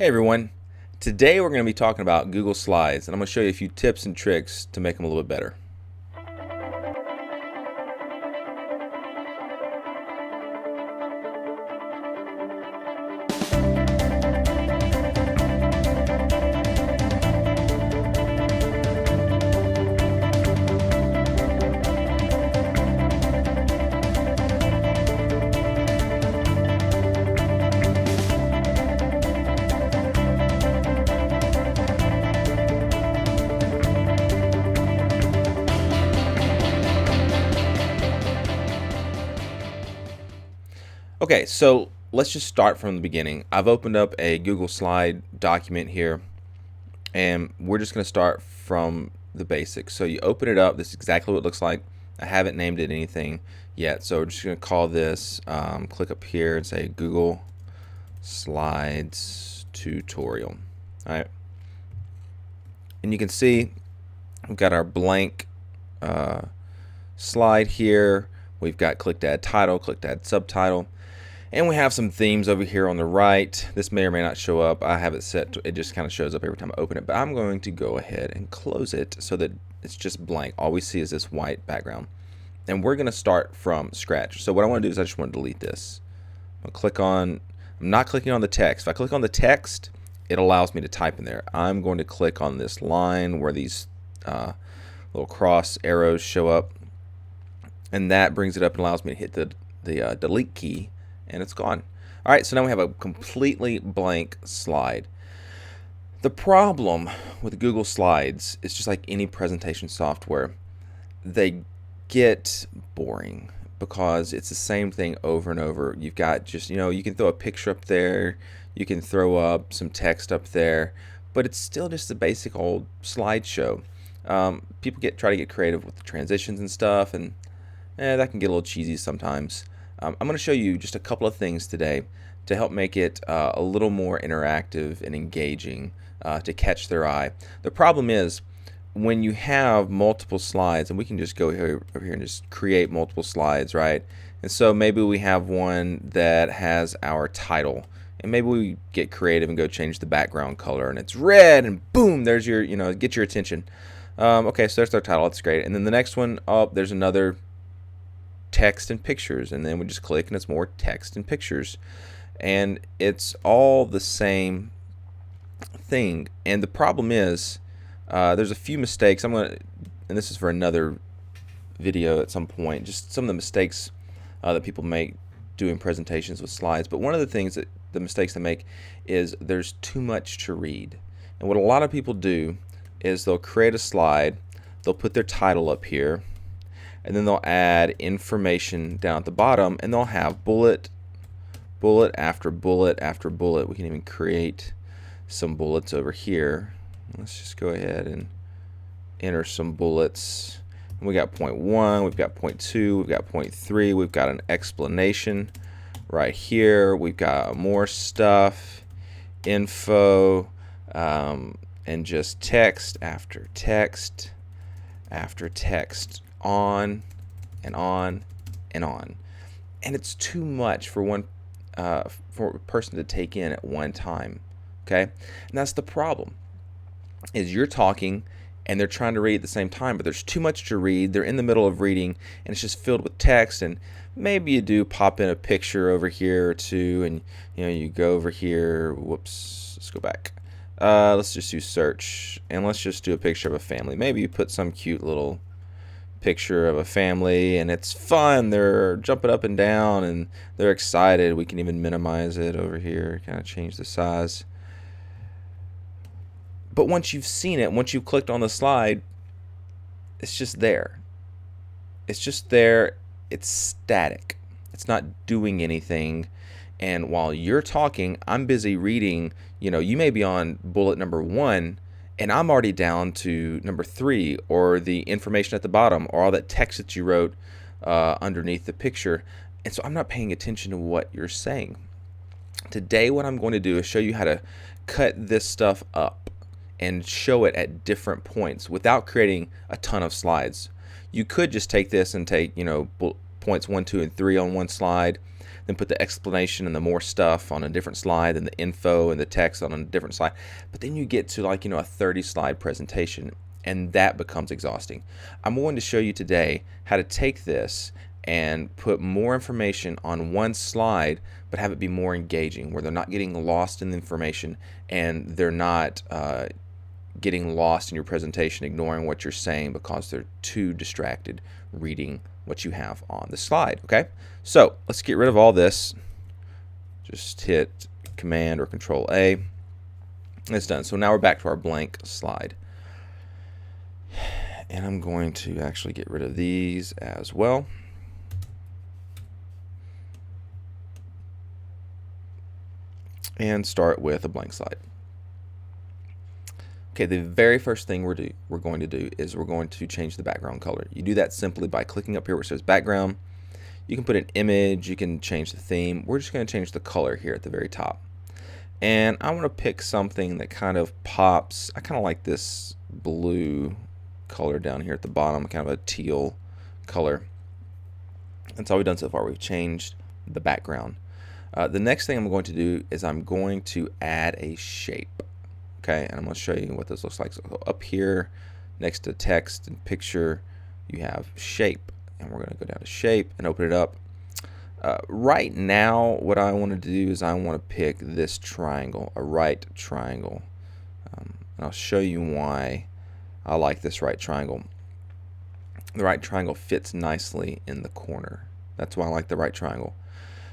Hey everyone, today we're going to be talking about Google Slides, and I'm going to show you a few tips and tricks to make them a little bit better. Okay, so let's just start from the beginning. I've opened up a Google Slide document here, and we're just going to start from the basics. So you open it up, this is exactly what it looks like. I haven't named it anything yet, so we're just going to call this, click up here and say Google Slides Tutorial. All right, and you can see we've got our blank slide here. We've got click to add title, click to add subtitle. And we have some themes over here on the right. This may or may not show up. I have it set to, it just kind of shows up every time I open it, but I'm going to go ahead and close it so that it's just blank. All we see is this white background. And we're going to start from scratch. So what I want to do is I just want to delete this. I'm not clicking on the text. If I click on the text, it allows me to type in there. I'm going to click on this line where these little cross arrows show up, and that brings it up and allows me to hit the delete key, and it's gone. All right, so now we have a completely blank slide. The problem with Google Slides is just like any presentation software, they get boring because it's the same thing over and over. You've got just, you can throw a picture up there, you can throw up some text up there, but it's still just a basic old slideshow. People try to get creative with the transitions and stuff, and that can get a little cheesy sometimes. I'm going to show you just a couple of things today to help make it a little more interactive and engaging to catch their eye. The problem is when you have multiple slides, and we can just go over here and just create multiple slides, right? And so maybe we have one that has our title, and maybe we get creative and go change the background color, and it's red, and boom, there's your, get your attention. Okay, so there's our title, that's great. And then the next one, there's another text and pictures, and then we just click and it's more text and pictures, and it's all the same thing. And the problem is there's a few mistakes. And this is for another video at some point, just some of the mistakes that people make doing presentations with slides. But one of the things that the mistakes they make is there's too much to read. And what a lot of people do is they'll create a slide, they'll put their title up here, and then they'll add information down at the bottom, and they'll have bullet after bullet after bullet. We can even create some bullets over here. Let's just go ahead and enter some bullets. And we got point 1, we've got point 2, we've got point 3, we've got an explanation right here, we've got more stuff, info, and just text after text after text, on and on and on. And it's too much for for a person to take in at one time. Okay, and that's the problem, is you're talking and they're trying to read at the same time, but there's too much to read. They're in the middle of reading and it's just filled with text, and maybe you do pop in a picture over here or two, and you go over here, whoops, let's go back, let's just do search, and let's just do a picture of a family. Maybe you put some cute little picture of a family, and it's fun, they're jumping up and down and they're excited. We can even minimize it over here, kind of change the size. But once you've seen it, once you've clicked on the slide, it's just there. It's just there. It's static. It's not doing anything. And while you're talking, I'm busy reading. You may be on bullet number 1, and I'm already down to number 3, or the information at the bottom, or all that text that you wrote underneath the picture. And so I'm not paying attention to what you're saying. Today, what I'm going to do is show you how to cut this stuff up and show it at different points without creating a ton of slides. You could just take this and take, points 1, 2, and 3 on one slide. then put the explanation and the more stuff on a different slide, and the info and the text on a different slide. But then you get to, like, a 30 slide presentation, and that becomes exhausting. I'm going to show you today how to take this and put more information on one slide, but have it be more engaging, where they're not getting lost in the information, and they're not getting lost in your presentation, ignoring what you're saying because they're too distracted reading what you have on the slide. Okay, so let's get rid of all this. Just hit Command or Control A. It's done. So now we're back to our blank slide. And I'm going to actually get rid of these as well. And start with a blank slide. Okay, the very first thing we're going to do is we're going to change the background color. You do that simply by clicking up here where it says background. You can put an image, you can change the theme. We're just going to change the color here at the very top. And I want to pick something that kind of pops. I kind of like this blue color down here at the bottom, kind of a teal color. That's all we've done so far. We've changed the background. The next thing I'm going to do is I'm going to add a shape. Okay, and I'm going to show you what this looks like. So up here next to text and picture, you have shape, and we're going to go down to shape and open it up. Right now, what I want to do is I want to pick this triangle, a right triangle. And I'll show you why I like this right triangle. The right triangle fits nicely in the corner. That's why I like the right triangle.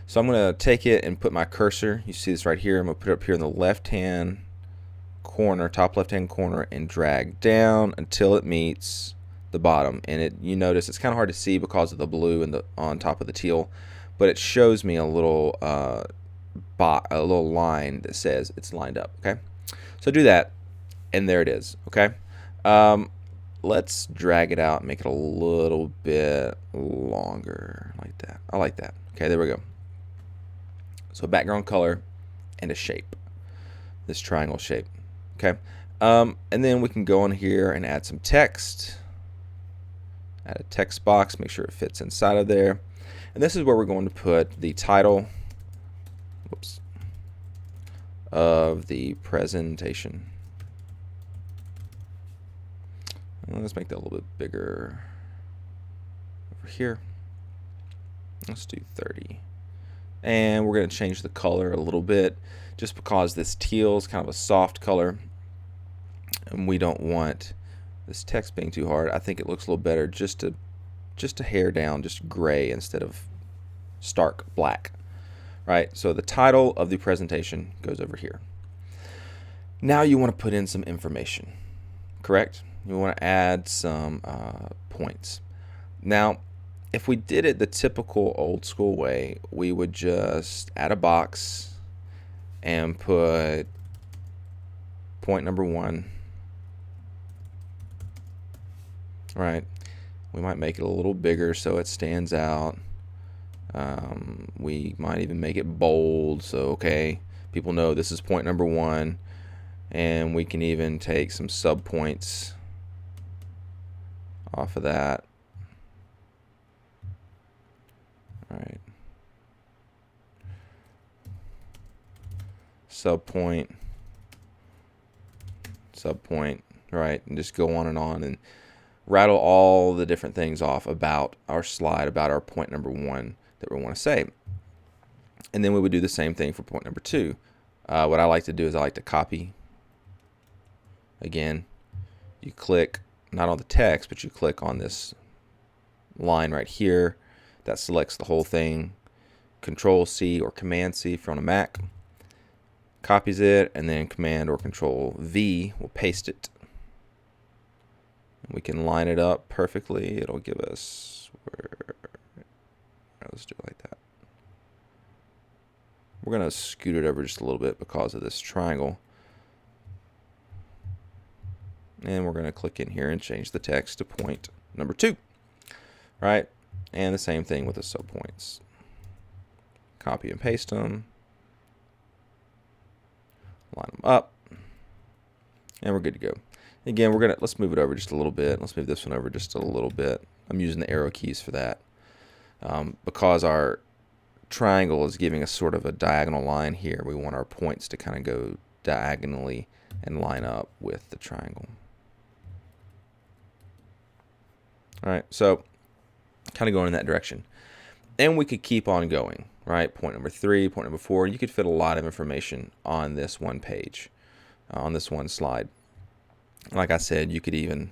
So I'm going to take it and put my cursor. You see this right here. I'm going to put it up here in the left-hand corner, top left-hand corner, and drag down until it meets the bottom. And you notice it's kind of hard to see because of the blue and on top of the teal, but it shows me a little line that says it's lined up. Okay, so do that, and there it is. Okay, let's drag it out and make it a little bit longer, like that. I like that. Okay, there we go. So background color and a shape, this triangle shape. Okay, and then we can go in here and add some text. Add a text box, make sure it fits inside of there. And this is where we're going to put the title of the presentation. And let's make that a little bit bigger over here. Let's do 30. And we're going to change the color a little bit, just because this teal is kind of a soft color, and we don't want this text being too hard. I think it looks a little better just a hair down, just gray instead of stark black. Right? So the title of the presentation goes over here. Now you want to put in some information, correct? You want to add some points. Now, if we did it the typical old school way, we would just add a box and put point number 1. Right, we might make it a little bigger so it stands out. We might even make it bold, so okay, people know this is point number 1. And we can even take some subpoints off of that. All right, subpoint, right, and just go on and rattle all the different things off about our slide, about our point number 1 that we want to say. And then we would do the same thing for point number 2. What I like to do is I like to copy. Again, you click not on the text, but you click on this line right here. That selects the whole thing. Control C or Command C if you're on a Mac. Copies it, and then Command or Control V will paste it. We can line it up perfectly. It'll give us let's do it like that. We're going to scoot it over just a little bit because of this triangle. And we're going to click in here and change the text to point number 2. Right? And the same thing with the subpoints. Copy and paste them. Line them up. And we're good to go. Again, let's move it over just a little bit. Let's move this one over just a little bit. I'm using the arrow keys for that. Because our triangle is giving us sort of a diagonal line here. We want our points to kind of go diagonally and line up with the triangle. All right, so kind of going in that direction. And we could keep on going, right? Point number 3, point number 4. You could fit a lot of information on this one page, on this one slide. Like I said, you could even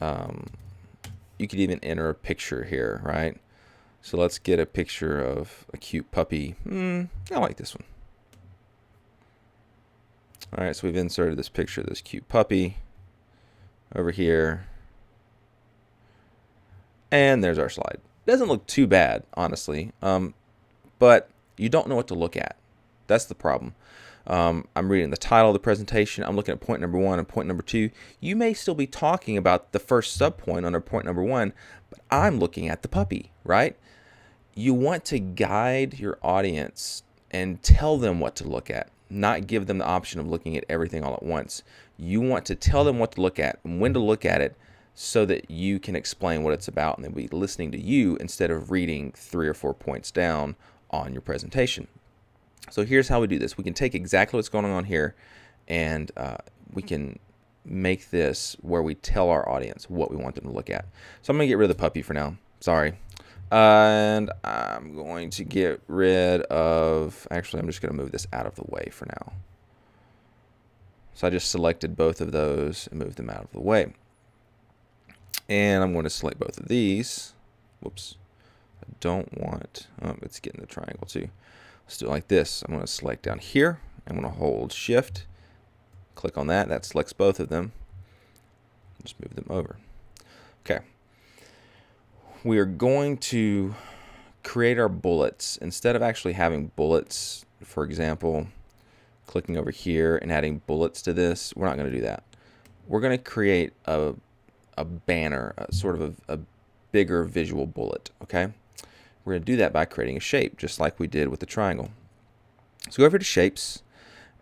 enter a picture here, right? So let's get a picture of a cute puppy. I like this one. All right, so we've inserted this picture of this cute puppy over here. And there's our slide. Doesn't look too bad, honestly, but you don't know what to look at. That's the problem. I'm reading the title of the presentation. I'm looking at point number 1 and point number 2. You may still be talking about the first subpoint under point number 1, but I'm looking at the puppy, right? You want to guide your audience and tell them what to look at, not give them the option of looking at everything all at once. You want to tell them what to look at and when to look at it, so that you can explain what it's about and they'll be listening to you instead of reading 3 or 4 points down on your presentation. So here's how we do this. We can take exactly what's going on here and we can make this where we tell our audience what we want them to look at. So I'm going to get rid of the puppy for now. Sorry. And I'm going to get rid of, actually, I'm just going to move this out of the way for now. So I just selected both of those and moved them out of the way. And I'm going to select both of these. Whoops. I don't want, it's getting the triangle too. Let's do it like this. I'm going to select down here. I'm going to hold Shift. Click on that. That selects both of them. Just move them over. Okay. We are going to create our bullets. Instead of actually having bullets, for example, clicking over here and adding bullets to this, we're not going to do that. We're going to create a banner, sort of a bigger visual bullet, okay? We're going to do that by creating a shape, just like we did with the triangle. So go over to Shapes,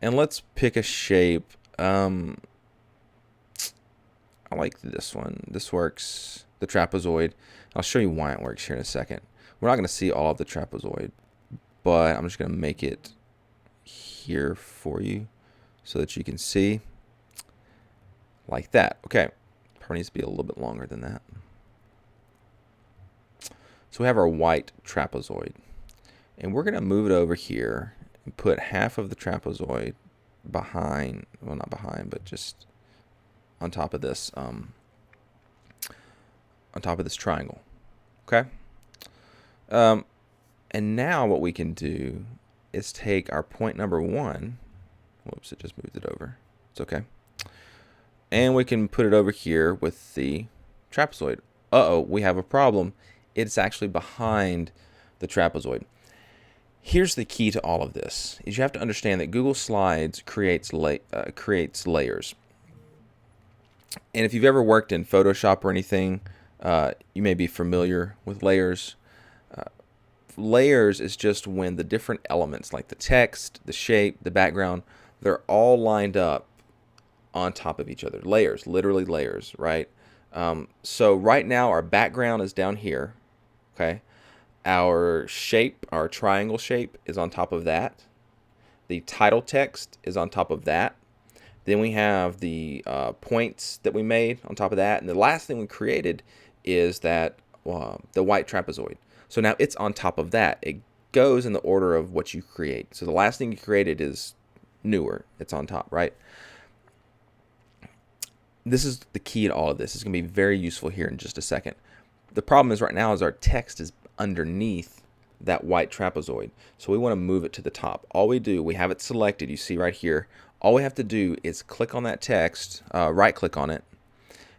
and let's pick a shape. I like this one. This works, the trapezoid. I'll show you why it works here in a second. We're not going to see all of the trapezoid, but I'm just going to make it here for you so that you can see like that. Okay. Probably needs to be a little bit longer than that. So we have our white trapezoid, and we're going to move it over here and put half of the trapezoid behind, well, not behind, but just on top of this, triangle. Okay. And now what we can do is take our point number 1. Whoops, it just moved it over. It's okay. And we can put it over here with the trapezoid. Uh-oh, we have a problem. It's actually behind the trapezoid. Here's the key to all of this, is you have to understand that Google Slides creates layers. And if you've ever worked in Photoshop or anything, you may be familiar with layers. Layers is just when the different elements, like the text, the shape, the background, they're all lined up on top of each other. Layers, literally layers, right? So right now our background is down here, okay? Our shape, our triangle shape, is on top of that. The title text is on top of that. Then we have the points that we made on top of that. And the last thing we created is that the white trapezoid. So now it's on top of that. It goes in the order of what you create. So the last thing you created is newer. It's on top, right? This is the key to all of this. It's going to be very useful here in just a second. The problem is right now is our text is underneath that white trapezoid. So we want to move it to the top. All we do, we have it selected. You see right here. All we have to do is click on that text, right click on it,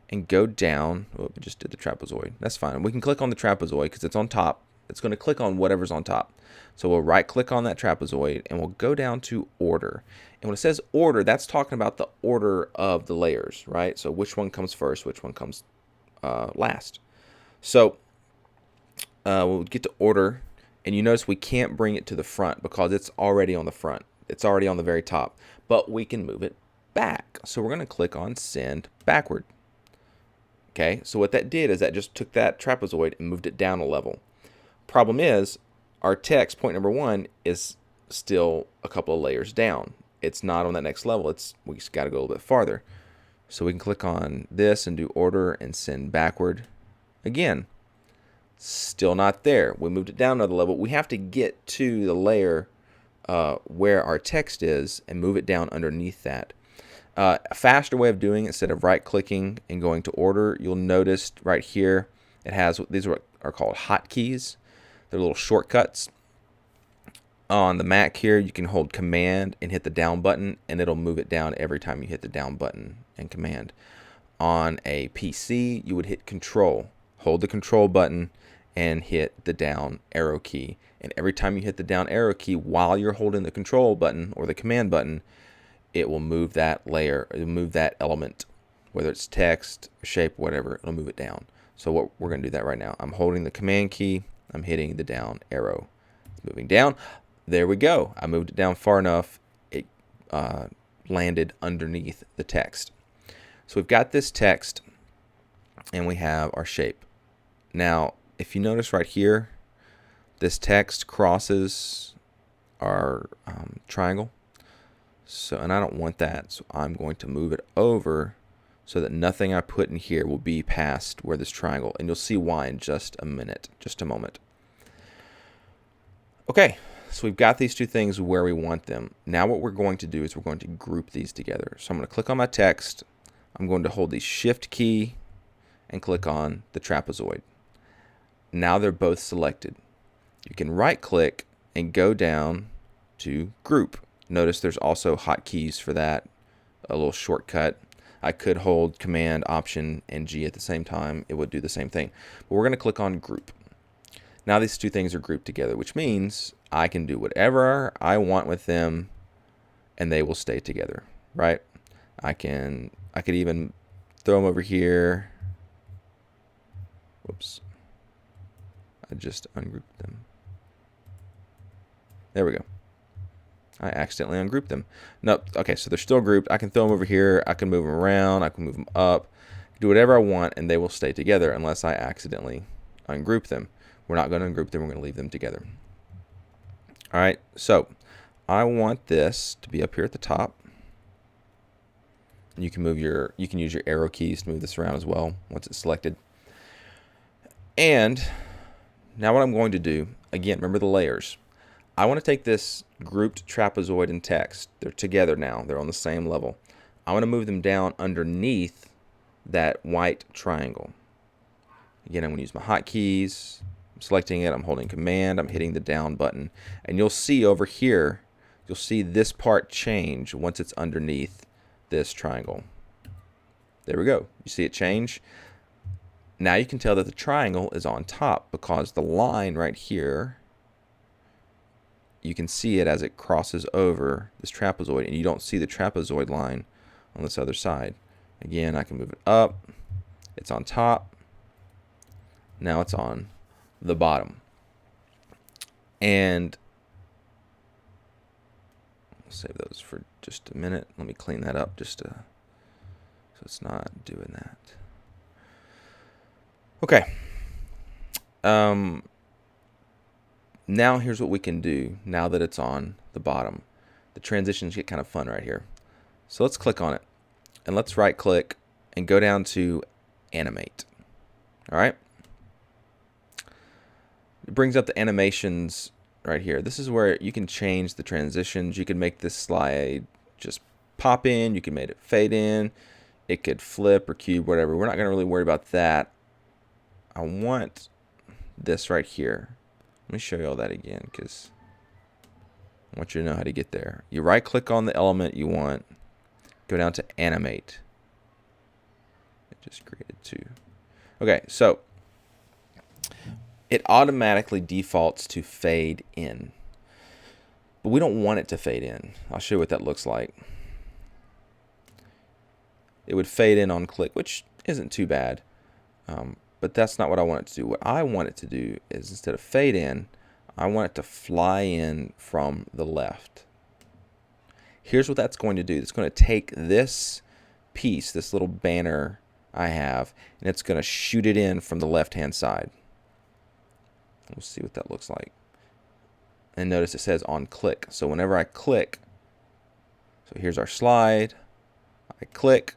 and go down. Oh, we just did the trapezoid. That's fine. We can click on the trapezoid because it's on top. It's going to click on whatever's on top. So we'll right click on that trapezoid and we'll go down to order. And when it says order, that's talking about the order of the layers, right? So which one comes first, which one comes last. So we'll get to order, and you notice we can't bring it to the front because it's already on the front. It's already on the very top, but we can move it back. So we're going to click on send backward. Okay, so what that did is that just took that trapezoid and moved it down a level. Problem is, Our text, point number 1, is still a couple of layers down. It's not on that next level. We just got to go a little bit farther. So we can click on this and do order and send backward. Again, still not there. We moved it down another level. We have to get to the layer where our text is and move it down underneath that. A faster way of doing it, instead of right-clicking and going to order, you'll notice right here it has, these are what are called hotkeys. They're little shortcuts. On the Mac here, you can hold Command and hit the down button, and it'll move it down every time you hit the down button and Command. On a PC, you would hit Control, hold the Control button, and hit the down arrow key. And every time you hit the down arrow key while you're holding the Control button or the Command button, it will move that layer, it'll move that element, whether it's text, shape, whatever, it'll move it down. So what we're going to do that right now. I'm holding the Command key, I'm hitting the down arrow. It's moving down. There we go. I moved it down far enough, it landed underneath the text. So we've got this text, and we have our shape. Now, if you notice right here, this text crosses our triangle. So, and I don't want that, so I'm going to move it over so that nothing I put in here will be past where this triangle, and you'll see why in just a minute, just a moment. Okay, so we've got these two things where we want them. Now what we're going to do is we're going to group these together. So I'm going to click on my text. I'm going to hold the Shift key and click on the trapezoid. Now they're both selected. You can right-click and go down to Group. Notice there's also hotkeys for that, a little shortcut. I could hold Command, Option, and G at the same time. It would do the same thing. But we're going to click on Group. Now these two things are grouped together, which means I can do whatever I want with them, and they will stay together, right? I could even throw them over here. Whoops. I just ungrouped them. There we go. I accidentally ungrouped them. Nope. Okay, so they're still grouped. I can throw them over here. I can move them around. I can move them up. Do whatever I want, and they will stay together unless I accidentally ungroup them. We're not going to ungroup them. We're going to leave them together. All right, so I want this to be up here at the top. You can use your arrow keys to move this around as well once it's selected. And now what I'm going to do, again, remember the layers. I want to take this grouped trapezoid and text. They're together now. They're on the same level. I want to move them down underneath that white triangle. Again, I'm going to use my hotkeys. I'm selecting it. I'm holding Command. I'm hitting the down button. And you'll see over here, you'll see this part change once it's underneath this triangle. There we go. You see it change? Now you can tell that the triangle is on top because the line right here, you can see it as it crosses over this trapezoid, and you don't see the trapezoid line on this other side. Again, I can move it up. It's on top. Now it's on the bottom. And I'll save those for just a minute. Let me clean that up just so it's not doing that. Okay. Now here's what we can do now that it's on the bottom. The transitions get kind of fun right here. So let's click on it, and let's right click and go down to Animate. All right. It brings up the animations right here. This is where you can change the transitions. You can make this slide just pop in. You can make it fade in. It could flip or cube, whatever. We're not going to really worry about that. I want this right here. Let me show you all that again because I want you to know how to get there. You right click on the element you want, go down to Animate. It just created two. Okay, so it automatically defaults to fade in, but we don't want it to fade in. I'll show you what that looks like. It would fade in on click, which isn't too bad. But that's not what I want it to do. What I want it to do is instead of fade in, I want it to fly in from the left. Here's what that's going to do. It's going to take this piece, this little banner I have, and it's going to shoot it in from the left-hand side. We'll see what that looks like. and notice it says on click. So whenever I click, so here's our slide, I click,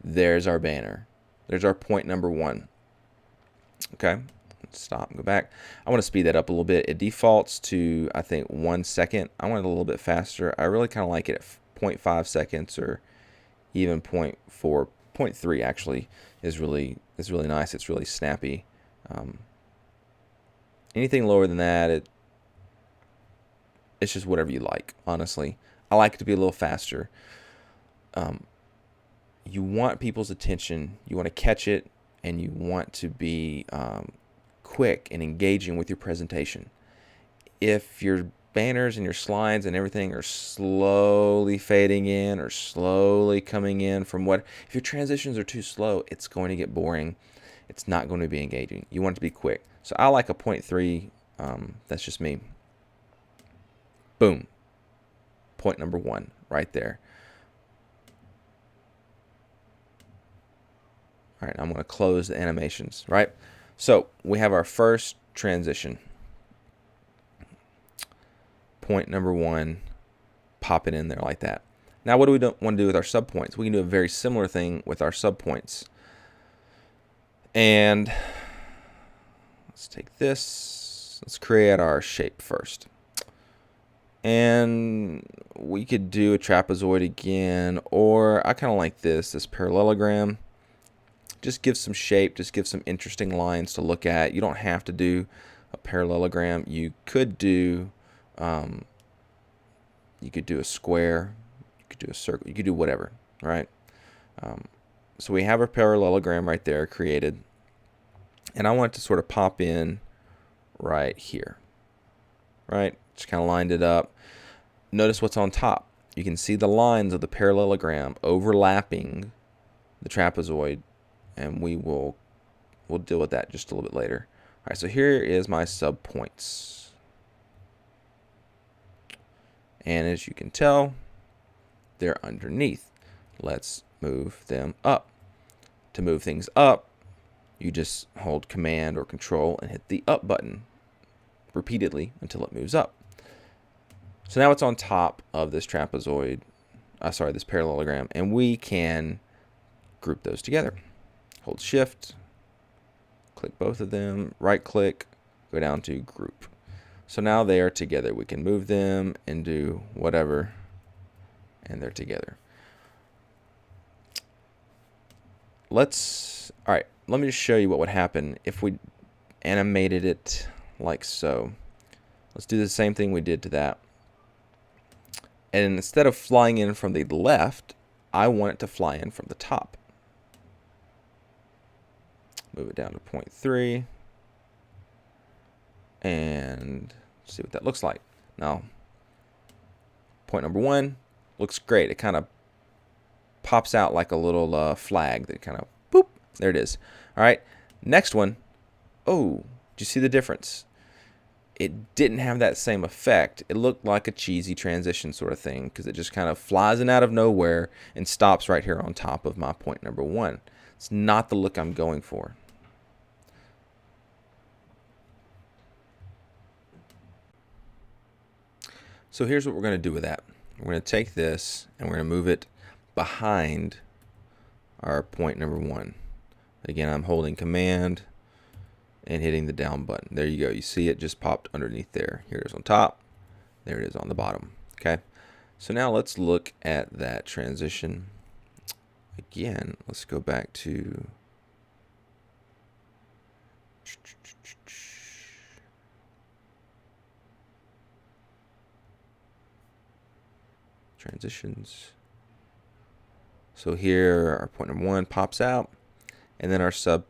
there's our banner. There's our point number 1. Okay, let's stop and go back. I want to speed that up a little bit. It defaults to, I think, 1 second. I want it a little bit faster. I really kind of like it at 0.5 seconds or even 0.4, 0.3 actually is really nice. It's really snappy. Anything lower than that, it's just whatever you like, honestly. I like it to be a little faster. You want people's attention, you want to catch it, and you want to be quick and engaging with your presentation. If your banners and your slides and everything are slowly fading in or slowly coming in from if your transitions are too slow, it's going to get boring. It's not going to be engaging. You want it to be quick. So I like a 0.3. That's just me. Boom. Point number 1 right there. All right, I'm going to close the animations, right? So we have our first transition. Point number 1, pop it in there like that. Now, what do we want to do with our subpoints? We can do a very similar thing with our subpoints. And let's take this. Let's create our shape first. And we could do a trapezoid again, or I kind of like this parallelogram. Just give some shape, just give some interesting lines to look at. You don't have to do a parallelogram. You could do a square, you could do a circle, you could do whatever, right? So we have our parallelogram right there created, and I want it to sort of pop in right here, right? Just kind of lined it up. Notice what's on top. You can see the lines of the parallelogram overlapping the trapezoid, and we'll deal with that just a little bit later. All right, so here is my subpoints. And as you can tell, they're underneath. Let's move them up. To move things up, you just hold Command or Control and hit the up button repeatedly until it moves up. So now it's on top of this trapezoid, this parallelogram, and we can group those together. Hold Shift, click both of them, right click, go down to Group. So now they are together. We can move them and do whatever, and they're together. All right, let me just show you what would happen if we animated it like so. Let's do the same thing we did to that. And instead of flying in from the left, I want it to fly in from the top. Move it down to 0.3. And see what that looks like. Now, point number 1 looks great. It kind of pops out like a little flag that kind of, boop, there it is. All right, next one. Oh, did you see the difference? It didn't have that same effect. It looked like a cheesy transition sort of thing because it just kind of flies in out of nowhere and stops right here on top of my point number 1. It's not the look I'm going for. So here's what we're going to do with that. We're going to take this and we're going to move it behind our point number 1. Again, I'm holding Command and hitting the down button. There you go. You see it just popped underneath there. Here it is on top. There it is on the bottom. Okay. So now let's look at that transition. Again, let's go back to transitions. So here our point number 1 pops out, and then our sub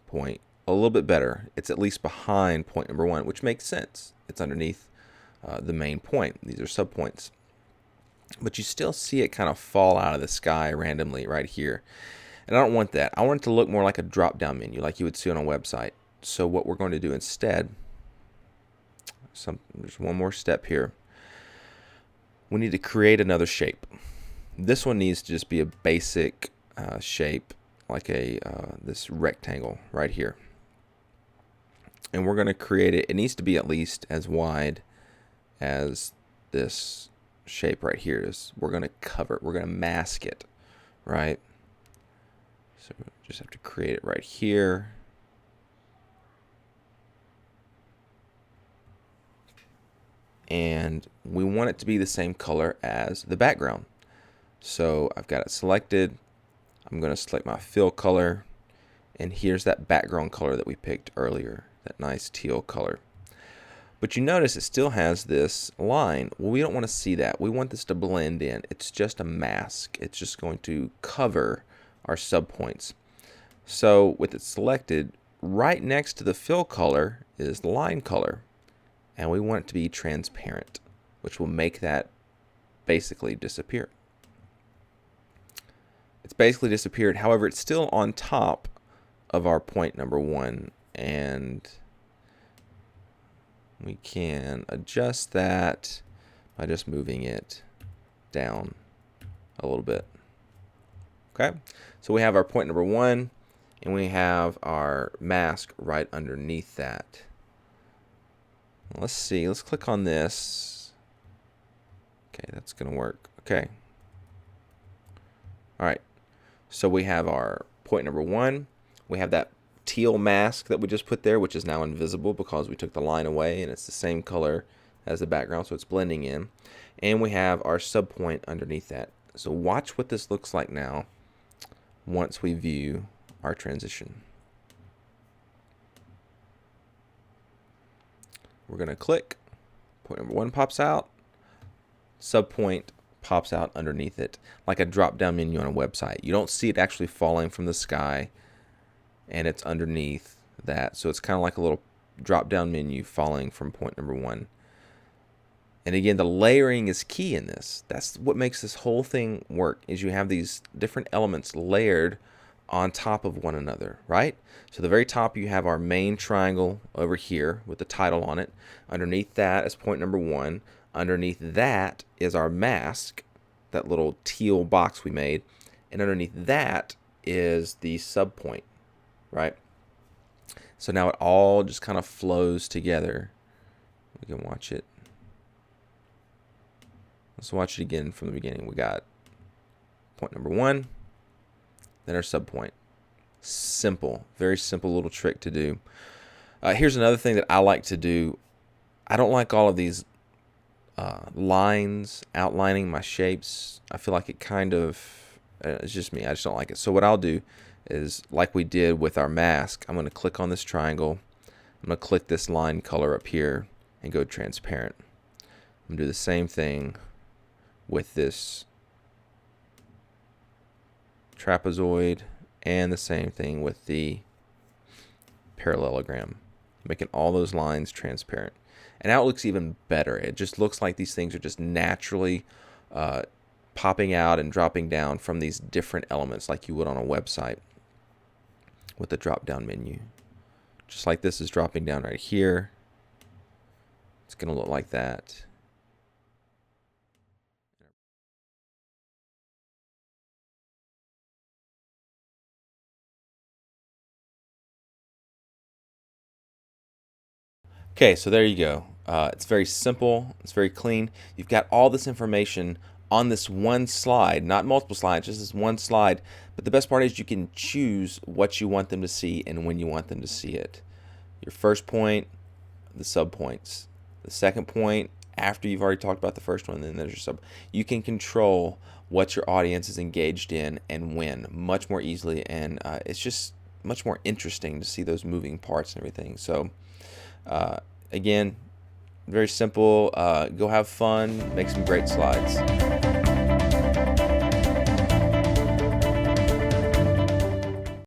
point a little bit better. It's at least behind point number 1, which makes sense. It's underneath the main point. These are subpoints. But you still see it kind of fall out of the sky randomly right here. And I don't want that. I want it to look more like a drop-down menu like you would see on a website. So what we're going to do instead, there's one more step here. We need to create another shape. This one needs to just be a basic shape like this rectangle right here. and we're going to create it. It needs to be at least as wide as this shape right here is. We're going to cover it. We're going to mask it, right? So we just have to create it right here. And we want it to be the same color as the background. So I've got it selected. I'm going to select my fill color, and here's that background color that we picked earlier, that nice teal color. But you notice it still has this line. Well, we don't want to see that. We want this to blend in. It's just a mask. It's just going to cover our subpoints. So with it selected, right next to the fill color is the line color. And we want it to be transparent, which will make that basically disappear. It's basically disappeared. However, it's still on top of our point number 1, and we can adjust that by just moving it down a little bit. Okay, so we have our point number 1, and we have our mask right underneath that. Let's see, let's click on this. Okay, that's going to work. Okay. All right, so we have our point number 1. We have that teal mask that we just put there, which is now invisible because we took the line away, and it's the same color as the background, so it's blending in. And we have our subpoint underneath that. So watch what this looks like now once we view our transition. We're going to click. Point number 1 pops out. Subpoint pops out underneath it, like a drop-down menu on a website. You don't see it actually falling from the sky, and it's underneath that. So it's kind of like a little drop-down menu falling from point number 1. And again, the layering is key in this. That's what makes this whole thing work, is you have these different elements layered on top of one another, right? So the very top, you have our main triangle over here with the title on it. Underneath that is point number 1. Underneath that is our mask, that little teal box we made. And underneath that is the subpoint, right? So now it all just kind of flows together. We can watch it. Let's watch it again from the beginning. We got point number 1, then our subpoint. Simple, very simple little trick to do. Here's another thing that I like to do. I don't like all of these lines outlining my shapes. I feel like it kind of, it's just me, I just don't like it. So what I'll do is, like we did with our mask, I'm going to click on this triangle. I'm going to click this line color up here and go transparent. I'm going to do the same thing with this trapezoid, and the same thing with the parallelogram, making all those lines transparent. And now it looks even better. It just looks like these things are just naturally popping out and dropping down from these different elements like you would on a website with the drop-down menu. Just like this is dropping down right here. It's going to look like that. Okay, so there you go. It's very simple. It's very clean. You've got all this information on this one slide, not multiple slides, just this one slide. But the best part is you can choose what you want them to see and when you want them to see it. Your first point, the subpoints. The second point, after you've already talked about the first one, then there's your sub. You can control what your audience is engaged in and when much more easily, and it's just much more interesting to see those moving parts and everything. So again, very simple. Go have fun, make some great slides.